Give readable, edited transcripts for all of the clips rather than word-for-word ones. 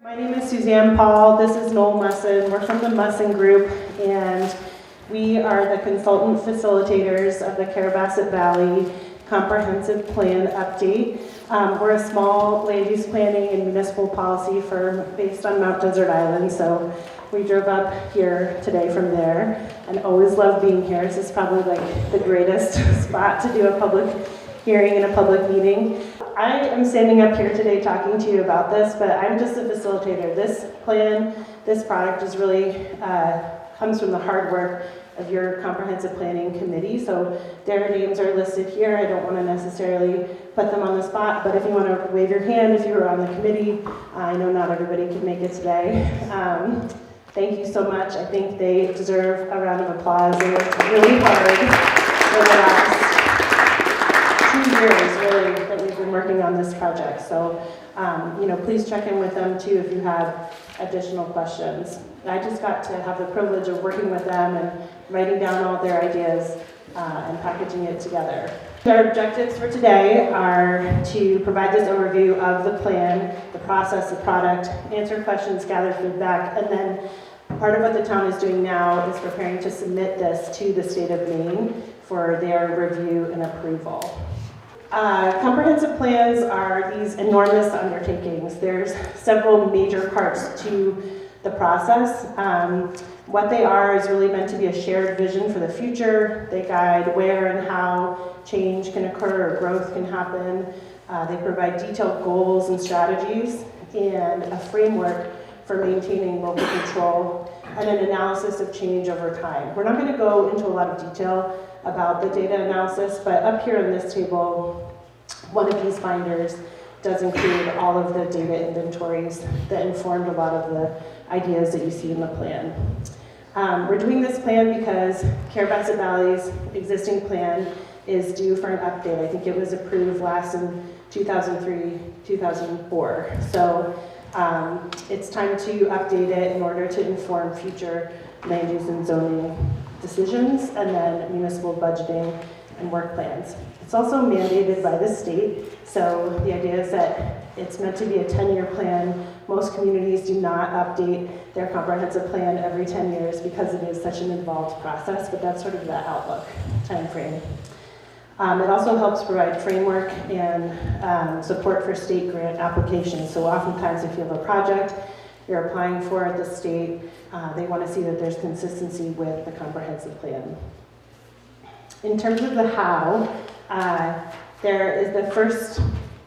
My name is Suzanne Paul. This is Noel Musson. We're from the Musson Group, and we are the consultant facilitators of the Carrabassett Valley Comprehensive Plan Update. We're a small land use planning and municipal policy firm based on Mount Desert Island, so we drove up here today from there and always love being here. This is probably like the greatest spot to do a public hearing and a public meeting. I am standing up here today talking to you about this, but I'm just a facilitator. This plan, this product is really comes from the hard work of your comprehensive planning committee. So their names are listed here. I don't want to necessarily put them on the spot, but if you want to wave your hand if you were on the committee, I know not everybody could make it today. Thank you so much. I think they deserve a round of applause. They worked really hard for the last 2 years, really, that we've been working on this project. So, please check in with them too if you have additional questions. I just got to have the privilege of working with them and writing down all their ideas and packaging it together. Our objectives for today are to provide this overview of the plan, the process, the product, answer questions, gather feedback, and then part of what the town is doing now is preparing to submit this to the state of Maine for their review and approval. Comprehensive plans are these enormous undertakings. There's several major parts to the process. What they are is really meant to be a shared vision for the future. They guide where and how change can occur or growth can happen. They provide detailed goals and strategies and a framework for maintaining local control and an analysis of change over time. We're not going to go into a lot of detail about the data analysis, but up here on this table, one of these binders does include all of the data inventories that informed a lot of the ideas that you see in the plan. We're doing this plan because Carrabassett Valley's existing plan is due for an update. I think it was approved last in 2003, 2004. So it's time to update it in order to inform future land use and zoning decisions and then municipal budgeting and work plans. It's also mandated by the state, so the idea is that it's meant to be a 10-year plan. Most communities do not update their comprehensive plan every 10 years because it is such an involved process, but that's sort of the outlook time frame. It also helps provide framework and support for state grant applications. So oftentimes if you have a project you're applying for at the state, they want to see that there's consistency with the comprehensive plan. In terms of the how, there is the first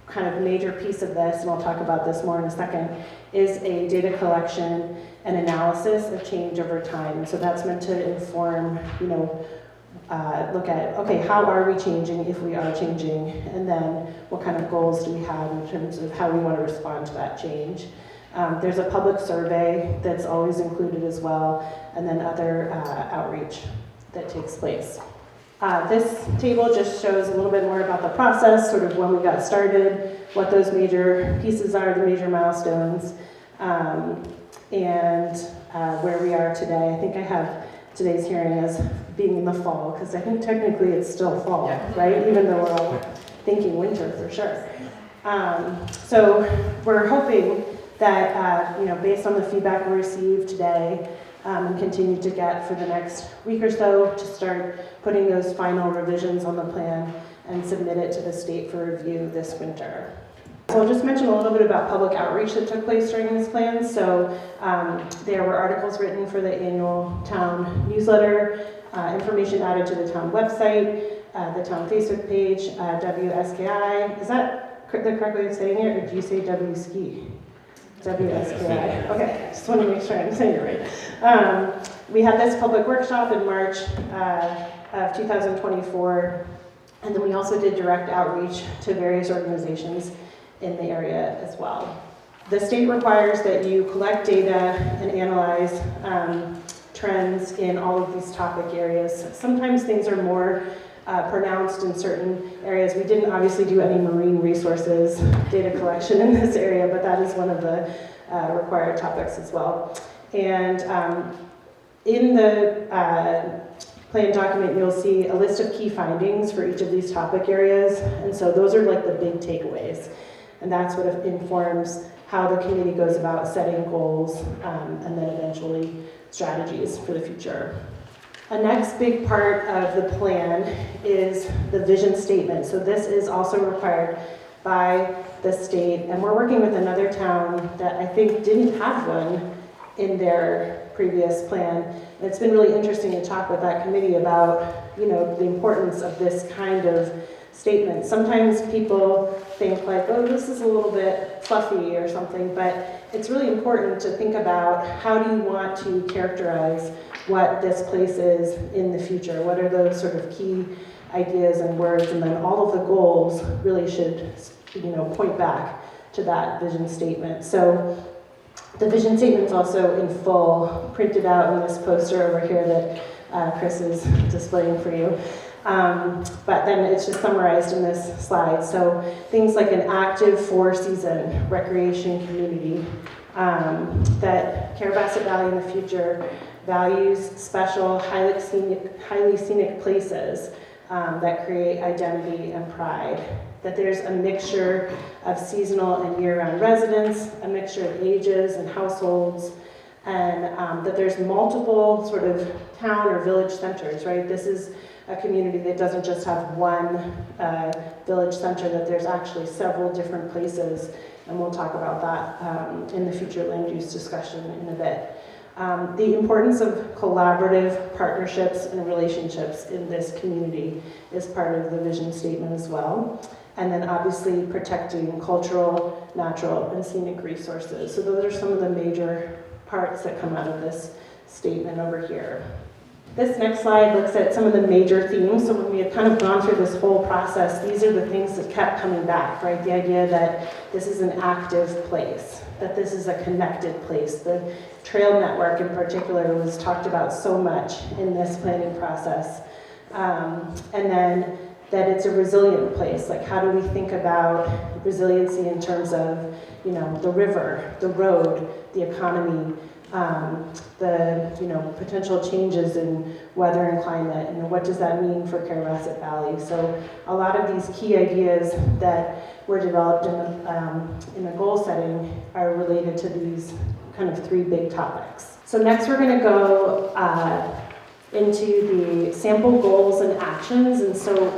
kind of major piece of this, and I'll talk about this more in a second, is a data collection and analysis of change over time. So that's meant to inform, look at, okay, how are we changing if we are changing, and then what kind of goals do we have in terms of how we want to respond to that change. There's a public survey that's always included as well, and then other outreach that takes place. This table just shows a little bit more about the process, sort of when we got started, what those major pieces are, the major milestones, and where we are today. I think I have today's hearing as being in the fall, because I think technically it's still fall, right? Even though we're all thinking winter for sure. So we're hoping that, based on the feedback we received today, and continue to get for the next week or so, to start putting those final revisions on the plan and submit it to the state for review this winter. So I'll just mention a little bit about public outreach that took place during this plan. So there were articles written for the annual town newsletter, information added to the town website, the town Facebook page, WSKI. Is that the correct way of saying it, or do you say WSKI? WSKI. Okay, just want to make sure I'm saying it right. We had this public workshop in March of 2024, and then we also did direct outreach to various organizations in the area as well. The state requires that you collect data and analyze trends in all of these topic areas. Sometimes things are more pronounced in certain areas. We didn't obviously do any marine resources data collection in this area, but that is one of the required topics as well. And in the plan document, you'll see a list of key findings for each of these topic areas. And so those are like the big takeaways. And that's what informs how the committee goes about setting goals and then eventually strategies for the future. A next big part of the plan is the vision statement. So this is also required by the state, and we're working with another town that I think didn't have one in their previous plan. And it's been really interesting to talk with that committee about, the importance of this kind of statement. Sometimes people think like, oh, this is a little bit fluffy or something, but it's really important to think about how do you want to characterize what this place is in the future? What are those sort of key ideas and words? And then all of the goals really should, point back to that vision statement. So the vision statement is also in full, printed out in this poster over here that Chris is displaying for you. But then it's just summarized in this slide. So things like an active 4-season recreation community, that Carrabassett Valley in the future values special, highly scenic places that create identity and pride. That there's a mixture of seasonal and year-round residents, a mixture of ages and households, and that there's multiple sort of town or village centers, right? This is a community that doesn't just have one village center, that there's actually several different places, and we'll talk about that in the future land use discussion in a bit. The importance of collaborative partnerships and relationships in this community is part of the vision statement as well. And then obviously protecting cultural, natural, and scenic resources. So those are some of the major parts that come out of this statement over here. This next slide looks at some of the major themes. So when we had kind of gone through this whole process, these are the things that kept coming back, right? The idea that this is an active place, that this is a connected place. The trail network in particular was talked about so much in this planning process. And then that it's a resilient place. Like, how do we think about resiliency in terms of, the river, the road, the economy, the potential changes in weather and climate, and what does that mean for Carrabassett Valley? So a lot of these key ideas that were developed in the goal setting are related to these kind of 3 big topics. So next we're going to go into the sample goals and actions. And so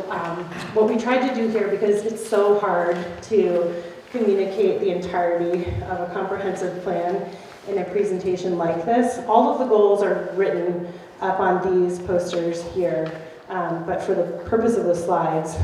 what we tried to do here, because it's so hard to communicate the entirety of a comprehensive plan in a presentation like this, all of the goals are written up on these posters here. But for the purpose of the slides,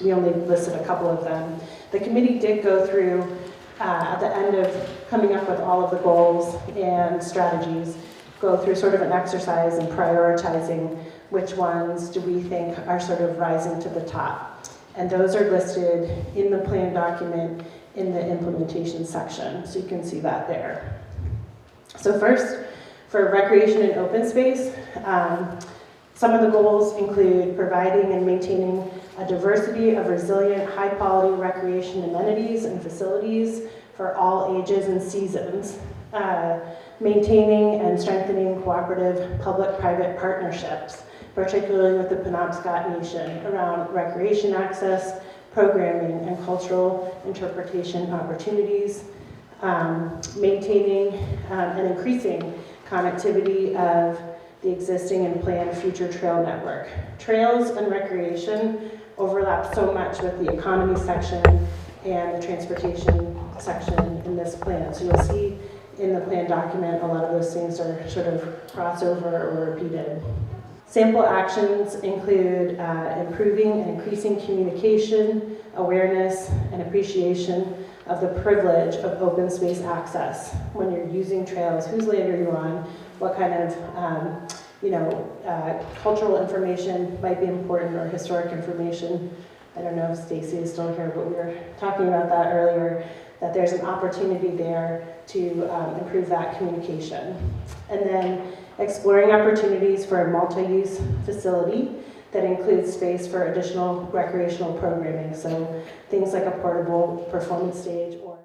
we only listed a couple of them. The committee did go through, at the end of coming up with all of the goals and strategies, go through sort of an exercise in prioritizing which ones do we think are sort of rising to the top. And those are listed in the plan document in the implementation section, so you can see that there. So first, for recreation and open space, some of the goals include providing and maintaining a diversity of resilient, high-quality recreation amenities and facilities for all ages and seasons, maintaining and strengthening cooperative public-private partnerships, particularly with the Penobscot Nation, around recreation access, programming, and cultural interpretation opportunities, maintaining and increasing connectivity of the existing and planned future trail network. Trails and recreation overlap so much with the economy section and the transportation section in this plan. So you'll see in the plan document, a lot of those things are sort of crossover or repeated. Sample actions include improving and increasing communication, awareness, and appreciation of the privilege of open space access when you're using trails. Whose land are you on? What kind of cultural information might be important, or historic information. I don't know if Stacy is still here, but we were talking about that earlier, that there's an opportunity there to improve that communication. And then exploring opportunities for a multi-use facility that includes space for additional recreational programming. So things like a portable performance stage or